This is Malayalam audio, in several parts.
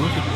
നോക്കി നോക്കി.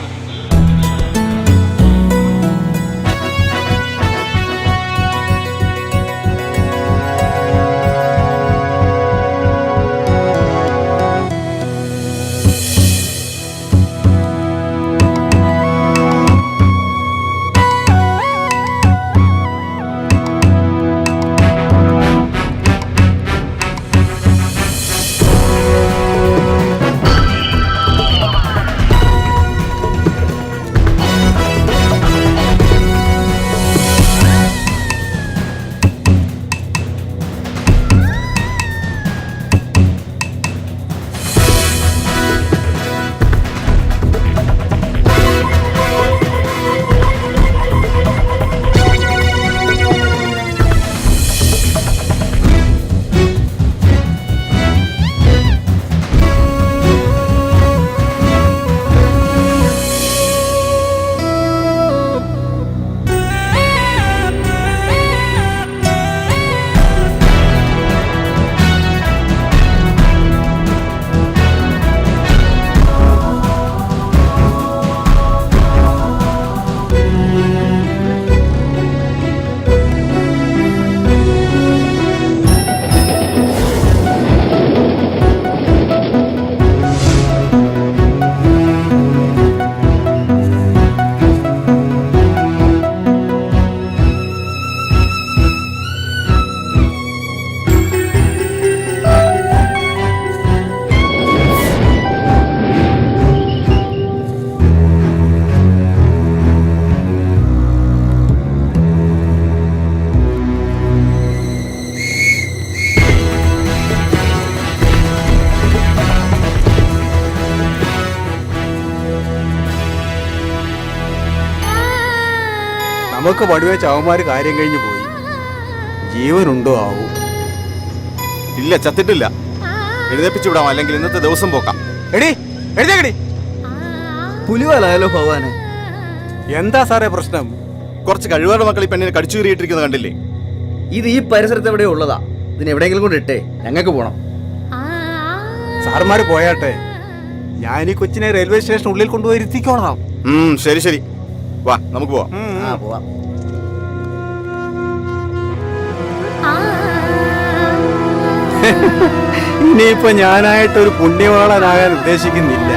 നമുക്ക് പടിവെച്ച് അവന്മാര് കാര്യം കഴിഞ്ഞു പോയി. ജീവനുണ്ടോ ആവും? ഇല്ല, ചത്തിട്ടില്ല. എഴുന്നേപ്പിച്ചു വിടാം, അല്ലെങ്കിൽ ഇന്നത്തെ ദിവസം പോക്കാം. എടി എഴുതേക്കടി. പുലിവാലായാലോ ഭഗവാനെ. എന്താ സാറേ പ്രശ്നം? കുറച്ച് കഴിവാറ് മക്കൾ ഈ പെണ്ണിനെ കടിച്ചു കീറിയിട്ടിരിക്കുന്നത് കണ്ടില്ലേ? ഇത് ഈ പരിസരത്ത് എവിടെയോ ഉള്ളതാ. ഇതിന് എവിടെയെങ്കിലും കൊണ്ട് ഇട്ടേ, ഞങ്ങൾക്ക് പോണം. സാർമാര് പോയാട്ടെ, ഞാൻ ഈ കൊച്ചിനെ റെയിൽവേ സ്റ്റേഷൻ ഉള്ളിൽ കൊണ്ടുപോയി ഇരുത്തിക്കോളാം. ശരി ശരി, വാ നമുക്ക് പോവാം. പോവാം. ഇനിയിപ്പോ ഞാനായിട്ടൊരു പുണ്യവാളനാകാൻ ഉദ്ദേശിക്കുന്നില്ല.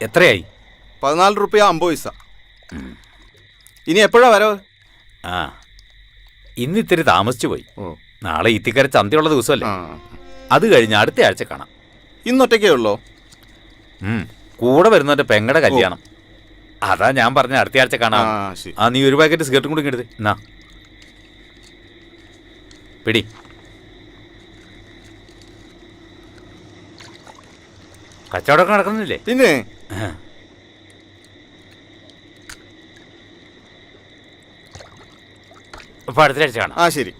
എത്രയായി? 14 രൂപ 50 പൈസ. ഇനി എപ്പോഴാ വരവ്? ഇന്ന് ഇത്തിരി താമസിച്ചു പോയി. നാളെ ഇത്തിക്കര ചന്തയുള്ള ദിവസമല്ലേ. അത് കഴിഞ്ഞ് അടുത്ത ആഴ്ച കാണാം. ഇന്നൊറ്റയ്ക്കേ ഉള്ളോ? കൂടെ വരുന്നവന്റെ പെങ്ങടെ കല്യാണം. അതാ ഞാൻ പറഞ്ഞ അടുത്ത ആഴ്ച കാണാം. നീ ഒരു പാക്കറ്റ് സിഗരറ്റും കൂടി എടുത്ത് എന്നാ പിടി. കച്ചവടമൊക്കെ നടക്കുന്നില്ലേ? പിന്നെ അപ്പൊ അടുത്ത ആഴ്ച കാണാം. ശരി.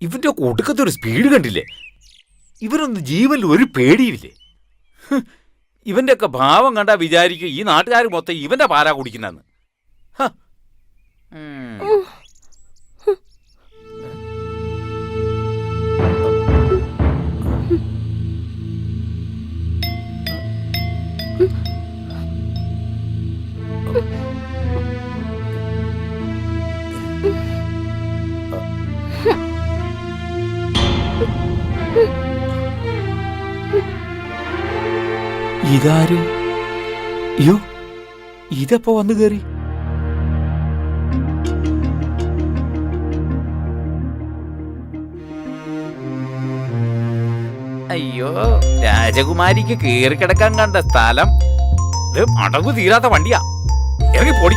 ഇവന്റെ ഒടുക്കത്തെ ഒരു സ്പീഡ് കണ്ടില്ലേ? ഇവരൊന്നും ജീവനിൽ ഒരു പേടിയില്ലേ? ഇവന്റെ ഒക്കെ ഭാവം കണ്ടാ വിചാരിക്കും ഈ നാട്ടുകാർ മൊത്തം ഇവന്റെ പാലാ കുടിക്കുന്നെന്ന്. ഇതാര്? അയ്യോ, ഇതെപ്പോ വന്നു കേറി? അയ്യോ, രാജകുമാരിക്ക് കേറി കിടക്കാൻ കണ്ട സ്ഥലം. ഇത് അടങ്ങു തീരാത്ത വണ്ടിയാ. ഇറങ്ങി പോടി.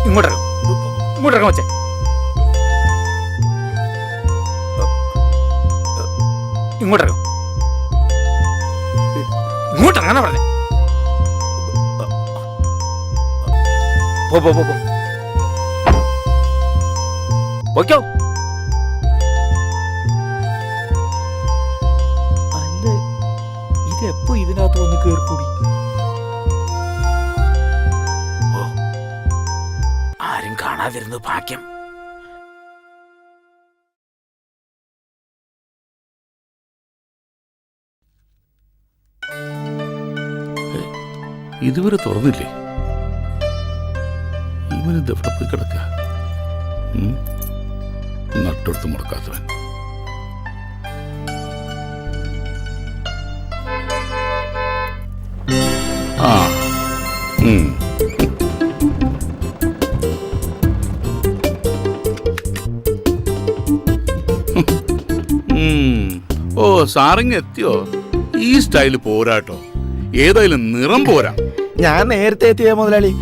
ഇങ്ങോട്ടിറങ്ങ വച്ചേ. ഇങ്ങോട്ടിറങ്ങ. ഇങ്ങോട്ടിറങ്ങാനാ പറഞ്ഞേ. പോയ്ക്കോ. അല്ല, ഇതെപ്പോ ഇതിനകത്ത് വന്ന് കേറിക്കൂടി? ഓ, ആരും കാണാതിരുന്നു ഭാഗ്യം. ഇതുവരെ തുറന്നില്ലേ? ഇവനെന്ത് എവിടെ പോയി കിടക്ക? നട്ടെടുത്ത് മുടക്കാത്തവൻ. ആ ഓ, സാറിങ് എത്തിയോ? ഈ സ്റ്റൈല് പോരാട്ടോ. ഏതായാലും നിറം പോരാ. ഞാൻ നേരത്തെ എത്തിയ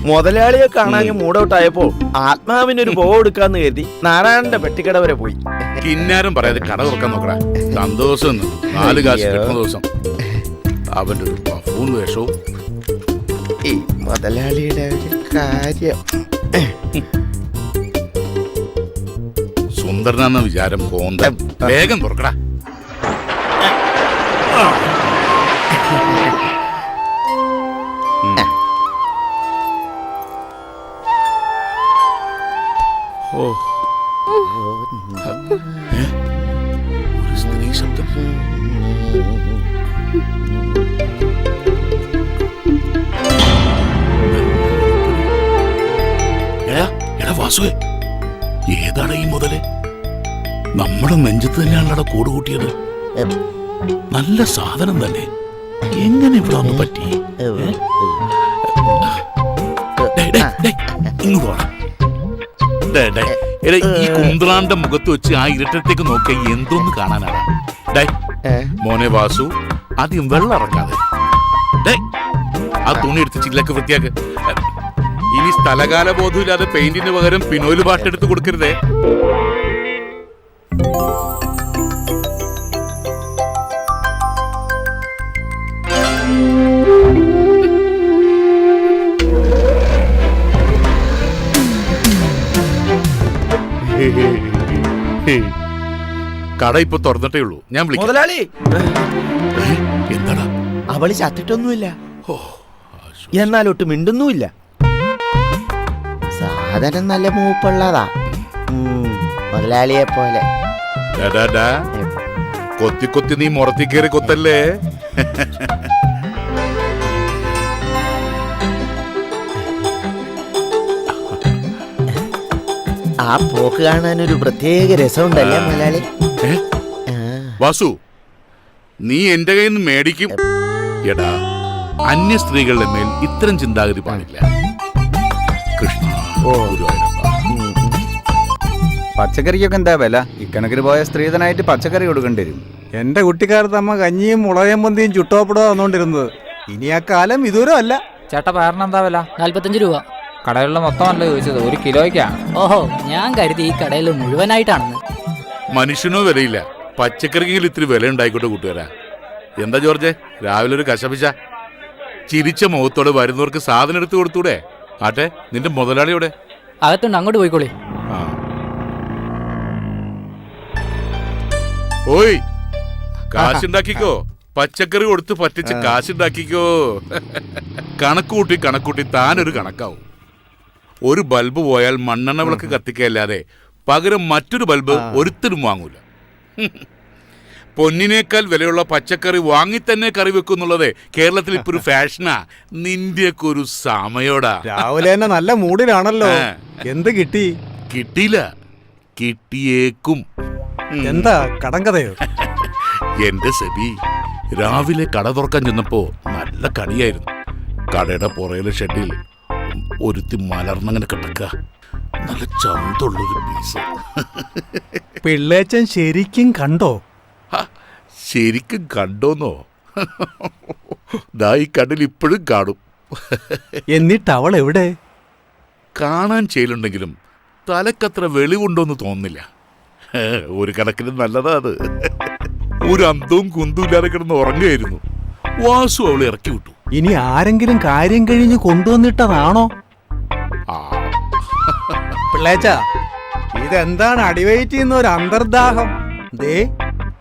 മുതലാളിയെ കാണാൻ മൂടൗട്ടായപ്പോ ആത്മാവിനൊരു പോ എടുക്കാന്ന് കരുതി നാരായണന്റെ പെട്ടിക്കട വരെ പോയി. കിന്നാരം പറയാതെ കട തുറക്കാൻ നോക്കടാ. സന്തോഷം 4 കാശ് കിട്ടുന്ന ദിവസം. അവന്റെ ഒരു ബഫൂൺ വേഷവും. ഈ മുതലാളിയുടെ ഒരു കാര്യം. സുന്ദരനാന്ന വിചാരം കോന്ത. വേഗം തുറക്കടാ. ഓ, ഒരു സ്ത്രീ ശബ്ദം. എടാ വാസുവേ, ഏതാണ് ഈ മുതല്? നമ്മുടെ നെഞ്ചത്ത് തന്നെയാണല്ലോ കൂട് കൂട്ടിയത്. നല്ല സാധനം തന്നെ. എങ്ങനെ ഇവിടെ ഒന്ന് പറ്റി? ഇങ്ങോട്ട് വേണം. ഈ കുന്ത്രാന്റെ മുഖത്ത് വെച്ച് ആ ഇരട്ടത്തേക്ക് നോക്കിയ എന്തോന്ന് കാണാനാണ്? മോനെ വാസു, ആദ്യം വെള്ളം ഇറക്കാതെ ആ തുണി എടുത്ത് ചില്ലൊക്കെ വൃത്തിയാക്ക്. ഇനി സ്ഥലകാല ബോധമില്ലാതെ പെയിന്റിന് പകരം പിനോല് പാട്ടെടുത്ത് കൊടുക്കരുതേ. കട ഇപ്പൊ തുറന്നിട്ടേ ഉള്ളൂ. ഞാൻ വിളിക്കാം. മുതലാളി, എന്താടാ? അവള് ചത്തിട്ടൊന്നുമില്ല, എന്നാലൊട്ട് മിണ്ടുന്നുമില്ല. സാധനം നല്ല മൂപ്പുള്ളതാ, മുതലാളിയെ പോലെ. കൊത്തി കൊത്തി നീ മുറത്തി കയറി കൊത്തല്ലേ? ആ പോക്ക് കാണാൻ ഒരു പ്രത്യേക രസമുണ്ടല്ലേ മുതലാളി? വാസു, നീ എന്റെ കയ്യിൽ നിന്ന് മേടിക്കും. എടാ, അന്യ സ്ത്രീകളുടെ മേൽ ഇത്തരം ചിന്താഗതി പാടില്ല. കൃഷ്ണ, പച്ചക്കറിക്കൊക്കെ എന്താ വില? ഇക്കണക്കിന് പോയ സ്ത്രീധനായിട്ട് പച്ചക്കറി കൊടുക്കേണ്ടി വരും. എന്റെ കുട്ടിക്കാലത്ത് അമ്മ കഞ്ഞിയും മുളകം പൊന്തിയും ചുട്ടോപ്പിടോ വന്നോണ്ടിരുന്നത്. ഇനി ആ കാലം ഇതുവരെ അല്ല. ചേട്ടാ, പയറിന് എന്താ വില? 45 രൂപ. കടകളിലെ മൊത്തമല്ല ചോദിച്ചത്, 1 കിലോയ്ക്കാണ്. ഓഹോ, ഞാൻ കരുതി ഈ കടയിൽ മുഴുവനായിട്ടാണെന്ന്. മനുഷ്യനോ വിലയില്ല, പച്ചക്കറിക്കെങ്കിലും ഇത്തിരി വില ഉണ്ടായിക്കോട്ടെ കൂട്ടുകാരാ. എന്താ ജോർജ്, രാവിലെ ഒരു കശപിശ? ചിരിച്ച മുഖത്തോടെ വരുന്നവർക്ക് സാധനം എടുത്തു കൊടുത്തൂടെ? ആട്ടെ, നിന്റെ മുതലാളിയോടെ? അകത്തുണ്ട്, അങ്ങോട്ട് പോയിക്കോളി. ആ, ഓയ് കാശുണ്ടാക്കിക്കോ, പച്ചക്കറി കൊടുത്ത് പറ്റിച്ച് കാശുണ്ടാക്കിക്കോ. കണക്കൂട്ടി താനൊരു കണക്കാവും. ഒരു ബൾബ് പോയാൽ മണ്ണെണ്ണ വിളക്ക് കത്തിക്കല്ലാതെ പകരം മറ്റൊരു ബൾബ് ഒരുത്തരും വാങ്ങൂല. പൊന്നിനേക്കാൾ വിലയുള്ള പച്ചക്കറി വാങ്ങി തന്നെ കറി വെക്കുന്നുള്ളത് കേരളത്തിൽ ഇപ്പൊ ഒരു ഫാഷനാ. നിന്റെയൊക്കെ ഒരു സമയോടാ. രാവിലെ തന്നെ നല്ല മൂഡിലാണല്ലോ. എന്ത് കിട്ടി? കിട്ടിയില്ല, കിട്ടിയേക്കും. എന്താ കടങ്കഥയോ? എന്റെ സെബി, രാവിലെ കട തുറക്കാൻ ചെന്നപ്പോ നല്ല കടിയായിരുന്നു. കടയുടെ പുറയിലെ ഷെഡിൽ ഒരുത്തി മലർന്നങ്ങനെ കിടക്ക, നല്ല ചന്തുള്ളൊരു പീസ്. പിള്ളേച്ചൻ ശരിക്കും കണ്ടോ? ശരിക്കും കണ്ടോന്നോ? ദാ ഈ കണ്ണിൽ ഇപ്പോഴും കാണും. എന്നിട്ട് അവൾ എവിടെ? കാണാൻ ചെയ്യലുണ്ടെങ്കിലും തലക്കത്ര വെളിവുണ്ടോന്ന് തോന്നുന്നില്ല. ഒരു കണക്കിന് നല്ലതാ അത്. ഒരു അന്തവും കുന്തും ഇല്ലാതെ കിടന്ന് ഉറങ്ങുകയായിരുന്നു. വാസു അവളെ ഇറക്കി വിട്ടു. ഇനി ആരെങ്കിലും കാര്യം കഴിഞ്ഞ് കൊണ്ടുവന്നിട്ടതാണോ? പിള്ളേച്ച, ഇതെന്താണ് അടിവയറ്റ് ചെയ്യുന്ന ഒരു അന്തർദാഹം? ദേ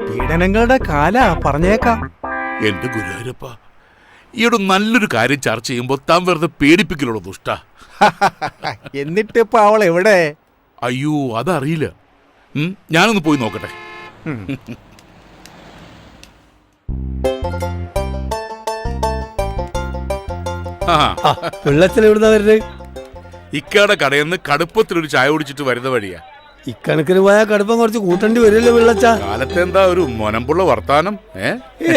പീഡനങ്ങളുടെ കാല പറഞ്ഞേക്കാം. എന്റെ ഗുരുവായൂരപ്പ, ഈയിടെ നല്ലൊരു കാര്യം ചർച്ച ചെയ്യുമ്പോ താൻ വെറുതെ പേടിപ്പിക്കലുള്ളൂ ദുഷ്ട. എന്നിട്ടിപ്പോ അവൾ എവിടെ? അയ്യോ, അതറിയില്ല. ഞാനൊന്ന് പോയി നോക്കട്ടെ. വെള്ളത്തിലെവിടുന്ന വരുന്നത്? ഇക്കയുടെ കടയിൽ നിന്ന് കടുപ്പത്തിലൊരു ചായ കുടിച്ചിട്ട് വരുന്ന വഴിയാ. ഇക്കണക്കിന് പോയാൽ കടുപ്പം കുറച്ച് കൂട്ടേണ്ടി വരുമല്ലോ വെള്ളച്ച. കാലത്തെന്താ ഒരു മൊനമ്പുള്ള വർത്താനം?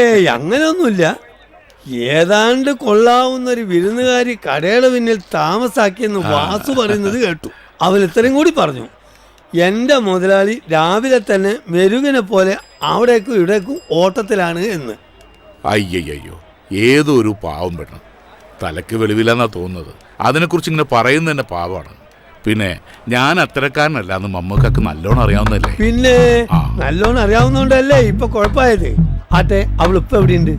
ഏയ് അങ്ങനെയൊന്നുമില്ല. ഏതാണ്ട് കൊള്ളാവുന്നൊരു വിരുന്നുകാരി കടയുടെ പിന്നിൽ താമസാക്കിയെന്ന് വാസു പറയുന്നത് കേട്ടു. അവൻ ഇത്രയും കൂടി പറഞ്ഞു, എന്റെ മുതലാളി രാവിലെ തന്നെ മെരുകിനെ പോലെ അവിടേക്കും ഇവിടേക്കും ഓട്ടത്തിലാണ് എന്ന്. അയ്യയ്യോ, ഏതോ ഒരു പാവം പെണ്ണ്. തലക്ക് വെളിവില്ലെന്നാ തോന്നുന്നത്. അതിനെക്കുറിച്ച് ഇങ്ങനെ പറയുന്നത് തന്നെ പാവമാണ്. പിന്നെ ഞാൻ അത്തരക്കാരനല്ല എന്ന് മമ്മക്കൊക്കെ നല്ലോണം അറിയാവുന്നല്ലേ. പിന്നെ നല്ലോണം അറിയാവുന്നോണ്ടല്ലേ ഇപ്പൊ കുഴപ്പമായത്. ആട്ടെ, അവളിപ്പോ എവിടെയുണ്ട്?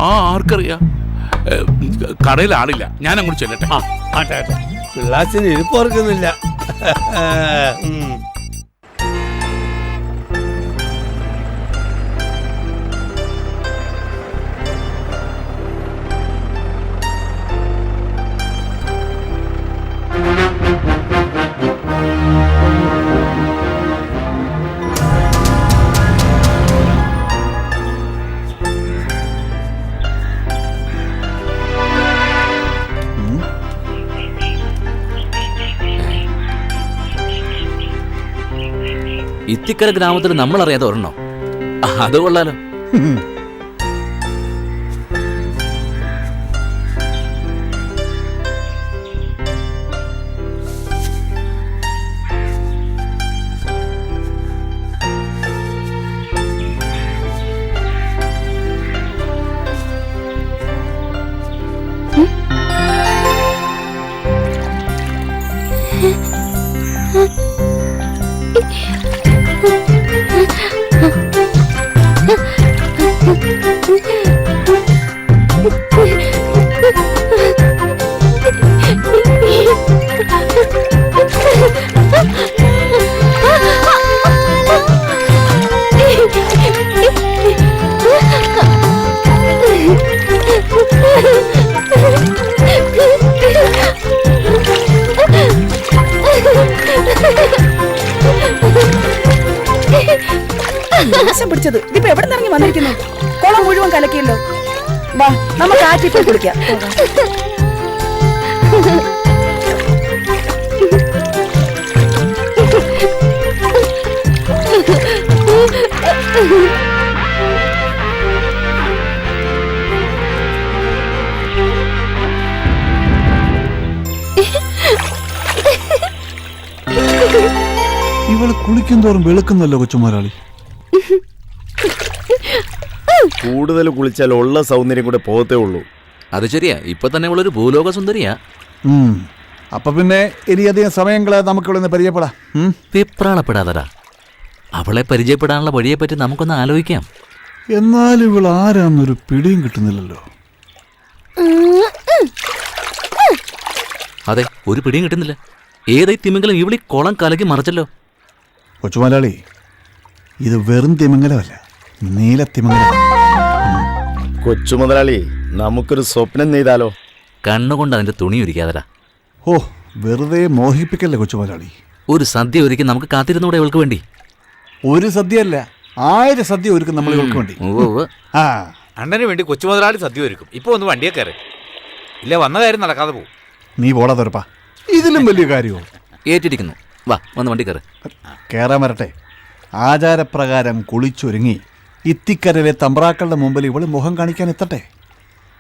ആർക്കറിയാം. കടയിൽ ആളില്ല, ഞാൻ അങ്ങോട്ട് ചെല്ലട്ടെ. ആട്ടെ ആട്ടെ, പിള്ളാച്ചിന് ഇരിപ്പ് ഓർക്കുന്നില്ല. ഇത്തിക്കര ഗ്രാമത്തിൽ നമ്മൾ അറിയാതെ ഒരെണ്ണോ? അത് കൊള്ളാലോ. നാശം പിടിച്ചത് ഇതിപ്പോ എവിടെ നിറങ്ങി വന്നിരിക്കുന്നു? കുളം മുഴുവൻ കലക്കിയല്ലോ. വാ, നമുക്ക് ആറ്റി പോയി കുടിക്കാം. ഇവള് കുളിക്കും തോറും വെളുക്കുന്നല്ലോ കൊച്ചുമലയാളി. കൂടുതൽ കുളിച്ചാൽ ഉള്ള സൗന്ദര്യം കൂടെ പോകത്തേ ഉള്ളൂ. അത് ശരിയാ, ഇപ്പൊ തന്നെ ഉള്ളൊരു ഭൂലോക സുന്ദരിയാ. അപ്പൊ പിന്നെ ഇനിയധികം സമയങ്ങളെ നമുക്കിവിടെ പരിചയപ്പെടാം. വിപ്രാളപ്പെടാതടാ, അവളെ പരിചയപ്പെടാനുള്ള വഴിയെ പറ്റി നമുക്കൊന്ന് ആലോചിക്കാം. എന്നാലും ഇവൾ ആരാന്നൊരു പിടിയും കിട്ടുന്നില്ലല്ലോ. അതെ, ഒരു പിടിയും കിട്ടുന്നില്ല. ഏതായി തിമിംഗലം ഇവിളി കുളം കലക്കി മറിച്ചല്ലോ. കൊച്ചുമലയാളി, ഇത് വെറും തിമിംഗലമല്ല, നീലത്തിമിംഗലം. കൊച്ചു മുതലാളി, നമുക്കൊരു സ്വപ്നം നെയ്താലോ? കണ്ണുകൊണ്ട് അതിന്റെ തുണി ഒരുക്കാതരാ. ഓ, വെറുതെ മോഹിപ്പിക്കല്ലേ കൊച്ചു മുതലാളി. ഒരു സദ്യ ഒരുക്കി നമുക്ക് കാത്തിരുന്നൂടെ ഇവൾക്ക് വേണ്ടി? ഒരു സദ്യയല്ല, 1000 സദ്യ ഒരുക്കും നമ്മൾ ഇവൾക്ക് വേണ്ടി. ആ, അണ്ണന് വേണ്ടി കൊച്ചു മുതലാളി സദ്യ ഒരുക്കും. ഇപ്പൊ ഒന്ന് വണ്ടിയെ കയറി, ഇല്ല വന്ന കാര്യം നടക്കാതെ പോകും. നീ പോടാ തുറപ്പാ, ഇതിലും വലിയ കാര്യമോ? ഏറ്റിരിക്കുന്നു. വാ, വന്ന് വണ്ടി കയറി. കയറാൻ വരട്ടെ. ആചാരപ്രകാരം കുളിച്ചൊരുങ്ങി ഇത്തിക്കരയിലെ തമ്പ്രാക്കളുടെ മുമ്പിൽ ഇവള് മുഖം കാണിക്കാൻ എത്തട്ടെ.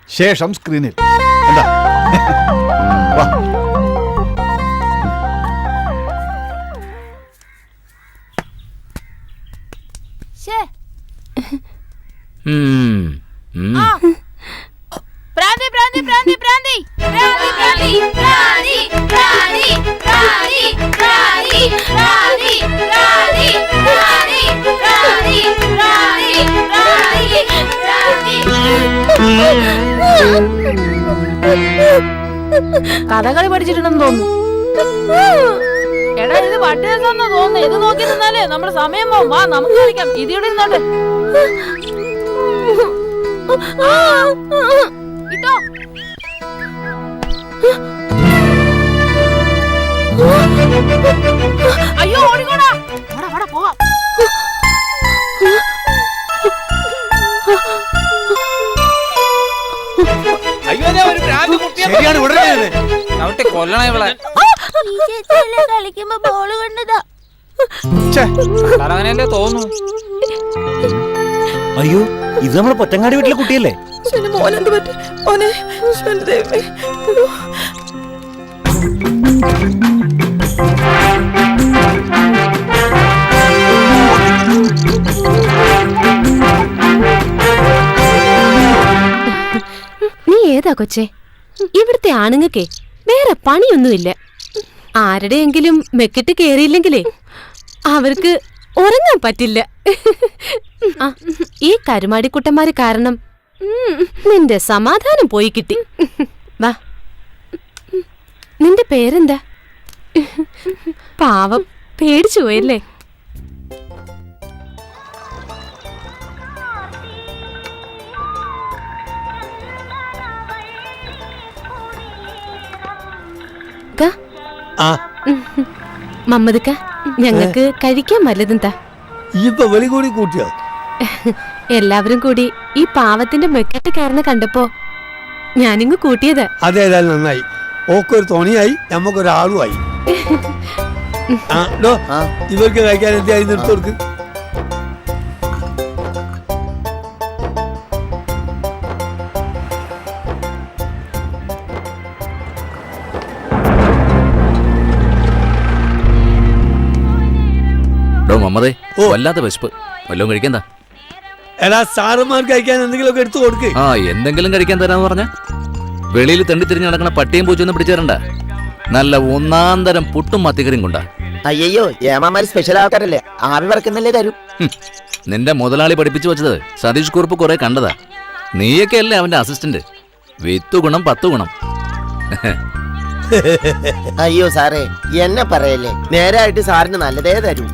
ശേഷം സ്ക്രീനിൽ. എന്താ? വാ. പ്രാന്തി പ്രാന്തി പ്രാന്തി പ്രാന്തി പ്രാന്തി പ്രാന്തി പ്രാന്തി പ്രാന്തി പ്രാന്തി പ്രാന്തി പ്രാന്തി പ്രാന്തി പ്രാന്തി പ്രാന്തി കഥകളി പഠിച്ചിട്ടുണ്ടെന്ന് തോന്നുന്നു. എടാ, ഇത് പട്ടിയെന്ന് തോന്നുന്നു. ഇത് നോക്കി നിന്നാലേ നമ്മുടെ സമയം പോവും. വാ, നമുക്ക് കളിക്കാം. ഇതിവിടെ ഇരുന്നോട്ട് ഇട്ടോ. അയ്യോ, ഓടിക്കോടാ. പോവാം. കൊല്ലണ ഇവളെ. കളിക്കുമ്പോ ബോള് കൊണ്ടതാ. അങ്ങനെയല്ലേ തോന്നുന്നു. അയ്യോ, ഇത് നമ്മളെ പൊറ്റങ്ങാടി വീട്ടിലെ കുട്ടിയല്ലേ? മോനെന്ത് പറ്റി മോനെ? ദൈവമേ. നീ ഏതാ കൊച്ചേ? ഇവിടുത്തെ ആണുങ്ങൾക്കേ വേറെ പണിയൊന്നുമില്ല. ആരുടെയെങ്കിലും മെക്കിട്ട് കേറിയില്ലെങ്കിലേ അവർക്ക് ഉറങ്ങാൻ പറ്റില്ല. ഈ കരുമാടിക്കുട്ടന്മാര് കാരണം നിന്റെ സമാധാനം പോയി കിട്ടി. വാ, നിന്റെ പേരെന്താ? പാവം, പേടിച്ചു പോയല്ലേ? മമ്മദ്ക്ക, ഞങ്ങൾക്ക് കഴിക്കാൻ വല്ലതും താ. ഇപ്പൊ വെളി കൂടി കൂട്ടിയോ? എല്ലാവരും കൂടി ഈ പാവത്തിന്റെ മെക്കെട്ട് കയറുന്ന കണ്ടപ്പോ ഞാനിങ്ങ് കൂട്ടിയത്. അതേതായാലും നന്നായി. ഓക്കൊരു തോണിയായി, നമ്മക്കൊരാളുമായി. ഇവർക്ക് കഴിക്കാൻ എന്തായി നിർത്തോർക്ക്? മമ്മതേ, വല്ലാത്ത വിശപ്പ്. വല്ലതും കഴിക്കാൻ. എടാ, സാറന്മാർക്ക് കഴിക്കാൻ എന്തെങ്കിലും എടുത്തു കൊടുക്ക്. ആ, എന്തെങ്കിലും കഴിക്കാൻ തരാന്ന് പറഞ്ഞ വെളിയിൽ തെണ്ടി തിരിഞ്ഞ് നടക്കണ പട്ടിയും പൂച്ചൊന്നും പിടിച്ചു തരണ്ട. നല്ല ഒന്നാന്തരം പുട്ടും മത്തിക്കറിയും കൊണ്ടാ. അയ്യോ, ഏമാമാര് സ്പെഷ്യൽ ആൾക്കാരല്ലേ, ആവി പറക്കുന്നല്ലേ തരും. നിന്റെ മുതലാളി പഠിപ്പിച്ചു വെച്ചത് സതീഷ് കുറുപ്പ് കുറെ കണ്ടതാ. നീയൊക്കെ അല്ലേ അവന്റെ അസിസ്റ്റന്റ്. 10 ഗുണം 10 ഗുണം. അയ്യോ സാറേ, എന്നെ പറയല്ലേ, നേരായിട്ട് സാറിന് നല്ലതേ തരൂ.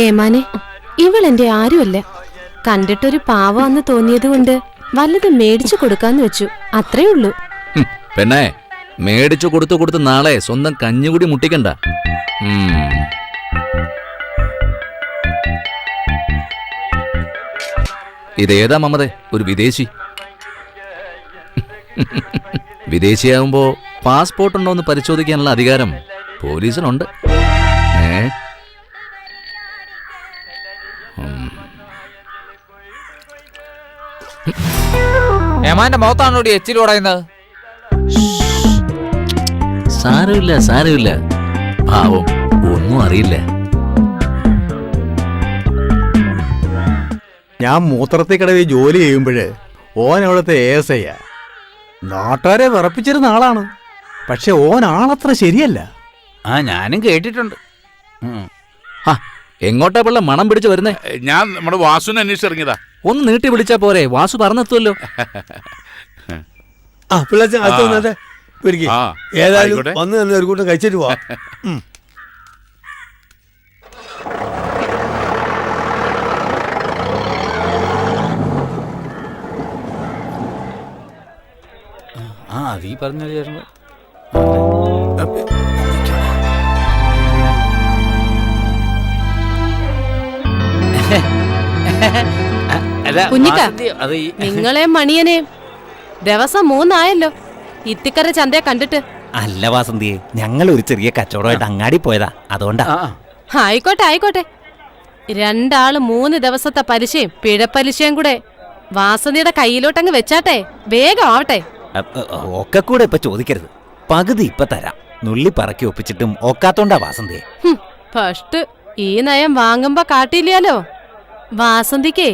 ഏമാനെ, ഇവളെന്റെ ആരുമല്ല. കണ്ടിട്ടൊരു പാവാന്ന് തോന്നിയത് കൊണ്ട് വല്ലതും മേടിച്ചു കൊടുക്കാന്ന് വെച്ചു, അത്രേ ഉള്ളൂ. പെണ്ണേ, മേടിച്ചു കൊടുത്തു നാളെ സ്വന്തം കഞ്ഞുകൂടി മുട്ടിക്കണ്ട. ഇതേതാ മമതേ? ഒരു വിദേശി. വിദേശിയാകുമ്പോ പാസ്പോർട്ട് ഉണ്ടോന്ന് പരിശോധിക്കാനുള്ള അധികാരം പോലീസിനുണ്ട്. ഏമാന്റെ മുഖത്താണോ എച്ചിൽ ഉടയുന്നത്? സാരമില്ല, പാവം, ഒന്നും അറിയില്ല. ഞാൻ മൂത്രത്തിൽ കടവിൽ ജോലി ചെയ്യുമ്പോഴ് ഓൻ അവിടുത്തെ ASI. നാട്ടുകാരെ വിറപ്പിച്ചിരുന്ന ആളാണ്. പക്ഷെ ഓൻ ആളത്ര ശരിയല്ല. ആ ഞാനും കേട്ടിട്ടുണ്ട്. എങ്ങോട്ടാ പിള്ള മണം പിടിച്ച് വരുന്നേ? ഞാൻ നമ്മുടെ വാസുവിനെ അന്വേഷിച്ചിറങ്ങിയതാ. ഒന്ന് നീട്ടി വിളിച്ചാ പോരെ, വാസു പറഞ്ഞെത്തുമല്ലോ. ആ പിള്ളേച്ച അകത്ത് വന്നേ പിടിക്ക്. ആ, ഏതായാലും ആയിക്കോട്ടെ. വന്ന് തന്നെ ഒരു കൂട്ടം കഴിച്ചിട്ട് പോവാ. ആ അത് ഈ പറഞ്ഞ ചേട്ടൻ. കുഞ്ഞിക്ക, അത് നിങ്ങളെ മണിയനെയും ദിവസം 3 ആയല്ലോ ഇത്തിക്കര ചന്തയെ കണ്ടിട്ട്. അല്ല വാസന്തിയെ, ഞങ്ങൾ ഒരു ചെറിയ കച്ചവടമായിട്ട് അങ്ങാടി പോയതാ, അതുകൊണ്ടാ. ആയിക്കോട്ടെ ആയിക്കോട്ടെ. 2 ആള് 3 ദിവസത്തെ പലിശയും പിഴപ്പലിശയും കൂടെ വാസന്തിയുടെ കയ്യിലോട്ടങ്ങ് വെച്ചാട്ടെ, വേഗം ആവട്ടെ. ഒക്കെ കൂടെ ഇപ്പൊ ചോദിക്കരുത്, പകുതി ഇപ്പൊ തരാം. നുള്ളി പറക്കി ഒപ്പിച്ചിട്ടും ഒക്കാത്തോണ്ടാ വാസന്തിയെ. ഫസ്റ്റ് ഈ നയം വാങ്ങുമ്പോ കാട്ടില്ലാലോ. വാസന്തിക്കേ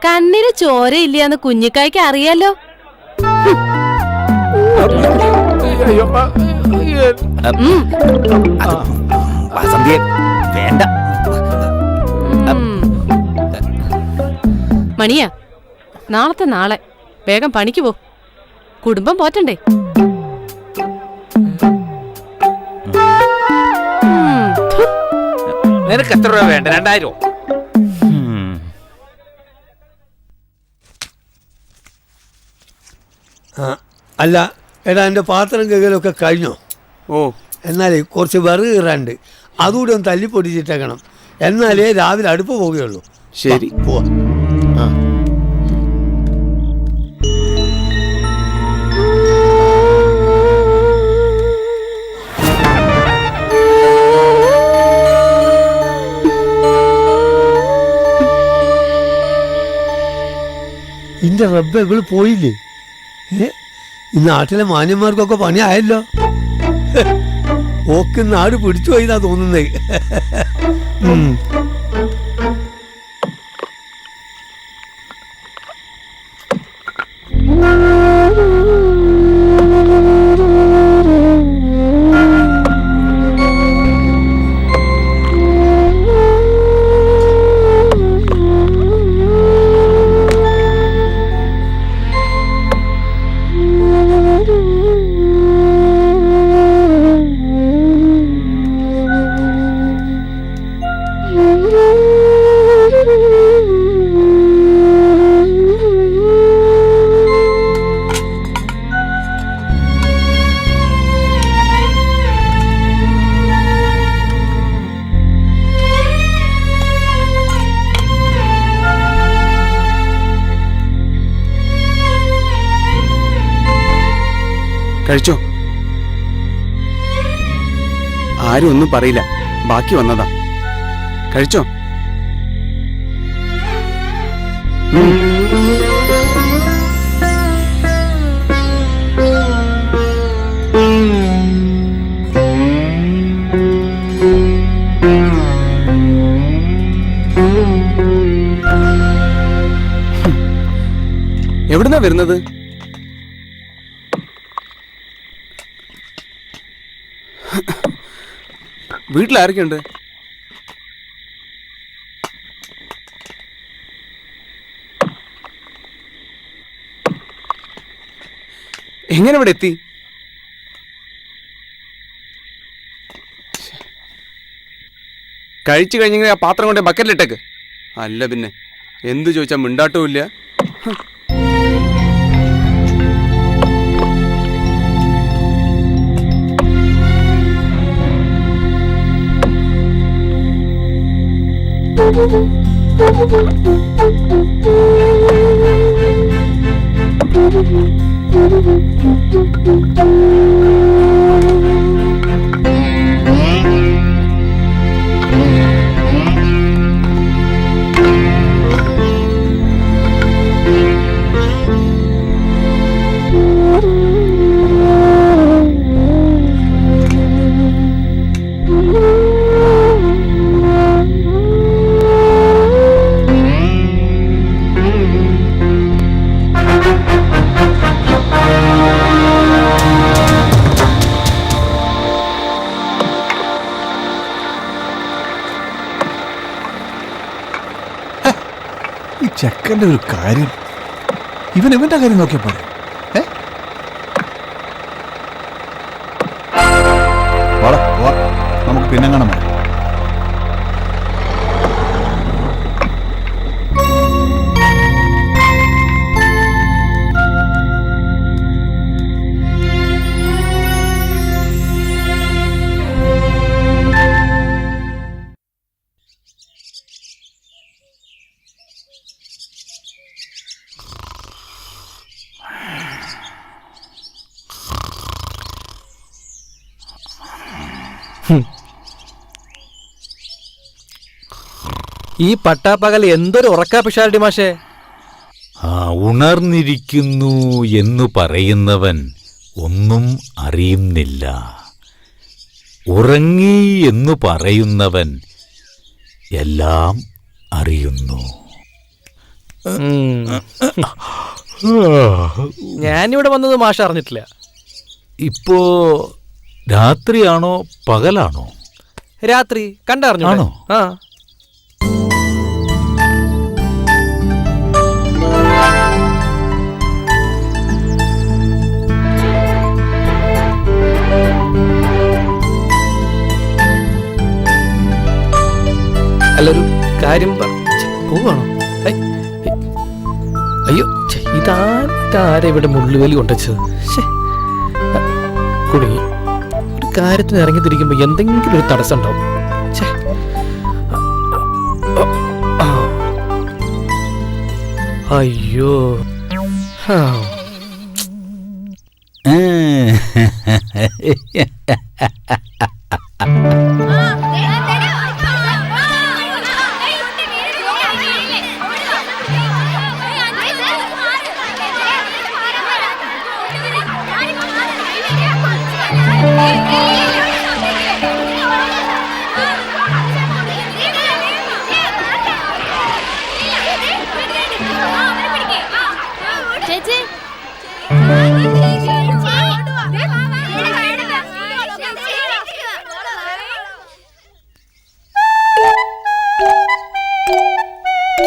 കണ്ണിന് ചോരയില്ലാന്ന് കുഞ്ഞിക്കായ്ക്ക് അറിയാലോ. വാസന്തിയെ വേണ്ട. മണിയാ, നാളത്തെ നാളെ വേഗം പണിക്ക് പോ, കുടുംബം പോറ്റണ്ടേ. നിനക്ക് എത്ര രൂപ വേണ്ട? 2000. അല്ല എടാ, എൻ്റെ പാത്രം കഴുകലൊക്കെ കഴിഞ്ഞോ? ഓ, എന്നാലേ കുറച്ച് വിറക് കീറാണ്ട്, അതുകൂടി ഒന്ന് തല്ലിപ്പൊടിച്ചിട്ടേക്കണം. എന്നാലേ രാവിലെ അടുപ്പ് പോവുകയുള്ളൂ. ശരി. പോവാ. ഇന്റെ റബ്ബ് ഇവള് പോയില്ലേ? ഈ നാട്ടിലെ മാന്യന്മാർക്കൊക്കെ പണിയായല്ലോ. ഓക്ക് നാട് പിടിച്ചു പോയിന്നാ തോന്നുന്നേ. കഴിച്ചോ? ആരും ഒന്നും പറയില്ല, ബാക്കി വന്നതാ. കഴിച്ചോ? എവിടുന്നാ വരുന്നത്? വീട്ടിലാരൊക്കെയുണ്ട്? എങ്ങനെ ഇവിടെ എത്തി? കഴിച്ചു കഴിഞ്ഞെങ്കിൽ ആ പാത്രം കൊണ്ട് ബക്കറ്റിലിട്ടേക്ക്. അല്ല പിന്നെ എന്ത് ചോദിച്ചാൽ മിണ്ടാട്ടവും ഇല്ല. ഈ ചെക്കൻ്റെ ഒരു കാര്യം, ഇവന്റെ കാര്യം നോക്കിയാ പോരെ? നമുക്ക് പിന്നെ കാണാം. ഈ പട്ടാപ്പകൽ എന്തൊരു ഉറക്കാ പിഷാരടി മാഷേ. ഉണർന്നിരിക്കുന്നു എന്നു പറയുന്നവൻ ഒന്നും അറിയുന്നില്ല, ഉറങ്ങി എന്നു പറയുന്നവൻ എല്ലാം അറിയുന്നു. ഞാനിവിടെ വന്നത് മാഷ അറിഞ്ഞിട്ടില്ല. ഇപ്പോ രാത്രിയാണോ പകലാണോ? രാത്രി കണ്ടറിഞ്ഞോ? ആണോ? ആ. അല്ലൊരു കാര്യം പോവാണോ? അയ്യോ, ഇതാരെ ഇവിടെ മുള്ളുവേലി കൊണ്ടുവച്ചത്? കുടുങ്ങി. ഒരു കാര്യത്തിന് ഇറങ്ങി തിരിക്കുമ്പോ എന്തെങ്കിലും ഒരു തടസ്സം ഉണ്ടാവും. അയ്യോ,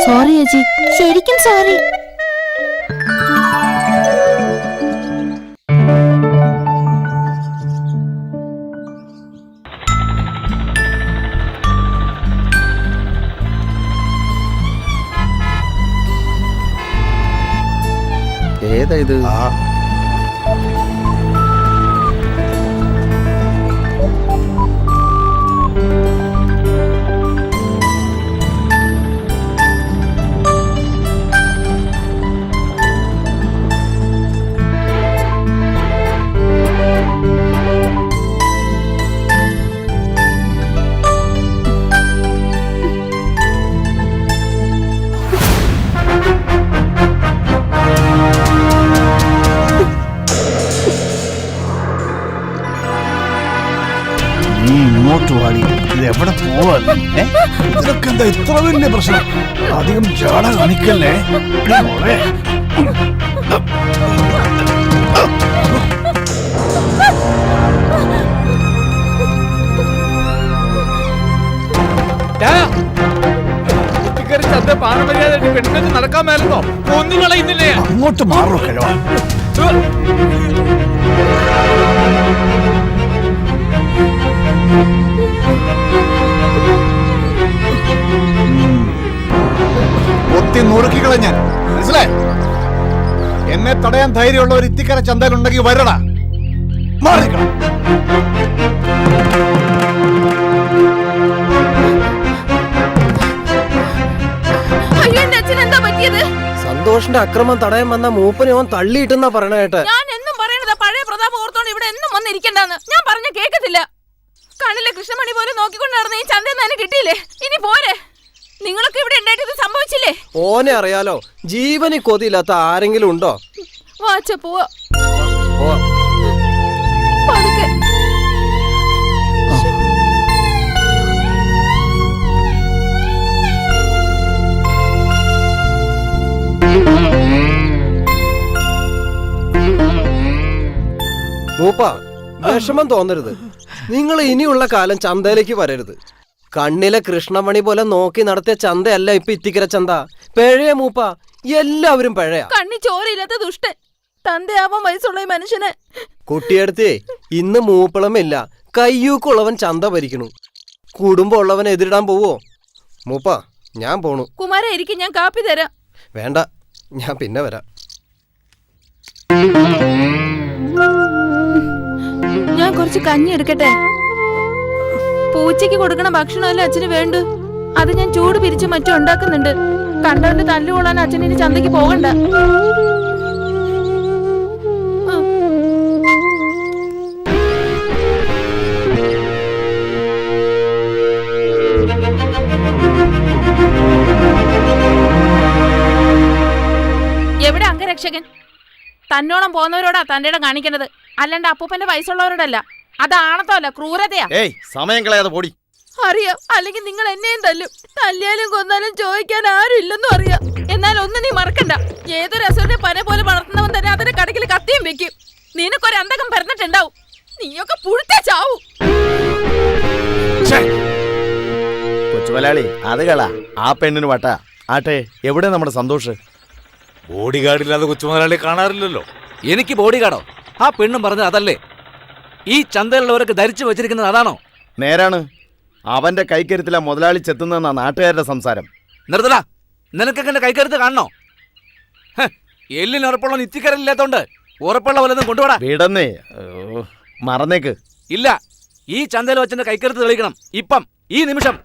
സോറി ചേച്ചി, ശരിക്കും സോറി. ഏതാ ഇത്? ഇങ്ങോട്ട് വാടി, ഇത് എവിടെ പോവാ? ഇതൊക്കെ എന്താ ഇത്ര വലിയ പ്രശ്നം? അധികം ജാട കാണിക്കല്ലേ മോളെ. നടക്കാൻ മേലോ ഒന്നും കളയുന്നില്ലേ? അങ്ങോട്ട് മാറോ കഴിവാ. ഒത്തി നുറുക്കികളെ ഞാൻ മനസ്സിലായി. എന്നെ തടയാൻ ധൈര്യമുള്ള ഒരു ഇത്തിക്കര ചന്തയിലുണ്ടെങ്കിൽ വരടാ, മാറിക്കണം. സന്തോഷിന്റെ അക്രമം തടയാൻ വന്ന മൂപ്പനെ ഓൻ തള്ളിയിട്ടെന്നാ പറയണ കേട്ടെ. ഞാൻ എന്നും പറയണത് പഴയ പ്രതാപം ഓർത്തോണ്ട് ഇവിടെ എന്നും വന്നിരിക്കണ്ടെന്ന്. ഞാൻ പറഞ്ഞ കേക്കത്തില്ല. കണ്ണിലെ കൃഷ്ണമണി പോലെ നോക്കിക്കൊണ്ട് നടന്ന ഈ ചന്തയിൽ നിന്ന് കിട്ടിയില്ലേ? ഇനി പോരെ. നിങ്ങളൊക്കെ ഇവിടെ ഉണ്ടായിട്ട് ഇത് സംഭവിച്ചില്ലേ? ഓനെ അറിയാലോ, ജീവന് കൊതിയില്ലാത്ത ആരെങ്കിലും ഉണ്ടോ? വാച്ച പോവാ. പതുക്കെ. മൂപ്പ, വിഷമം തോന്നരുത്. നിങ്ങൾ ഇനിയുള്ള കാലം ചന്തയിലേക്ക് വരരുത്. കണ്ണിലെ കൃഷ്ണമണി പോലെ നോക്കി നടത്തിയ ചന്തയല്ല ഇപ്പൊ ഇത്തിക്കര ചന്ത. പിഴയ മൂപ്പ, എല്ലാവരും പിഴയാ. കണ്ണി ചോരയില്ലാത്ത ദുഷ്ടൻ, തന്തയാവാൻ വയസ്സുള്ള ഈ മനുഷ്യനെ. കുട്ടിയടുത്തേ ഇന്ന് മൂപ്പളമില്ല, കയ്യൂക്കുള്ളവൻ ചന്ത ഭരിക്കണു. കുടുംബം ഉള്ളവൻ എതിരിടാൻ പോവോ? മൂപ്പ, ഞാൻ പോണു. കുമാര ഇരിക്കും, ഞാൻ കാപ്പി തരാം. വേണ്ട, ഞാൻ പിന്നെ വരാം. ഞാൻ കുറച്ച് കഞ്ഞി എടുക്കട്ടെ. പൂച്ചയ്ക്ക് കൊടുക്കണ ഭക്ഷണമല്ലേ അച്ഛന് വേണ്ടു. അത് ഞാൻ ചൂട് പിരിച്ച് മറ്റും ഉണ്ടാക്കുന്നുണ്ട്. കണ്ടവന്റെ തല്ലുകൊള്ളാൻ അച്ഛൻ ഇനി ചന്തയ്ക്ക് പോകണ്ട. എവിടെ അംഗരക്ഷകൻ? തന്നോളം പോകുന്നവരോടാ തന്റെ ഇടം കാണിക്കേണ്ടത്, അല്ലാണ്ട് അപ്പൂപ്പന്റെ വയസ്സുള്ളവരോടല്ല. അത് ആണത്തല്ല, ക്രൂരതയാ. സമയം കളയാതെ പോടി. അറിയാം, അല്ലെങ്കിൽ നിങ്ങൾ എന്നെയും തല്ലും. തല്ലിയാലും കൊന്നാലും ചോദിക്കാൻ ആരും ഇല്ലെന്നും അറിയാം. എന്നാൽ ഒന്ന് നീ മറക്കണ്ട, ഏതൊരു അസുരനെ പന പോലെ വളർത്തുന്നവൻ തന്നെ അതിന്റെ കടക്കിൽ കത്തിയും വെക്കും. നിനക്കൊരു അന്തകം പറഞ്ഞിട്ടുണ്ടാവും, നീയൊക്കെ പുഴുത്തേ ചാവൂ. കൊച്ചുമലയാളി, അത് കള. ആ പെണ്ണിന് വട്ട. ആട്ടെ, എവിടെ നമ്മുടെ സന്തോഷ്? ബോഡി ഗാർഡില്ലാതെ കൊച്ചുമുതലാളി കാണാറില്ലല്ലോ. എനിക്ക് ബോഡി ഗാർഡോ? ആ പെണ്ണും പറഞ്ഞത് അതല്ലേ? ഈ ചന്തയിലുള്ളവരൊക്കെ ധരിച്ചു വെച്ചിരിക്കുന്നത് അതാണോ? നേരാണ്. അവന്റെ കൈക്കരുത്തില മുതലാളി ചെത്തുന്നെന്നാ നാട്ടുകാരുടെ സംസാരം. നിർത്തടാ, നിനക്കൊക്കെ എന്റെ കൈക്കരുത്ത് കാണണോ? എല്ലിന് ഉറപ്പുള്ള നിത്യക്കരലില്ലാത്തോണ്ട് ഉറപ്പുള്ള വല്ലതും കൊണ്ടുപോടാ. വീടന്നേ, മറന്നേക്ക്. ഇല്ല, ഈ ചന്തയിൽ വെച്ചെന്റെ കൈക്കരുത്ത് തെളിയിക്കണം. ഇപ്പം, ഈ നിമിഷം.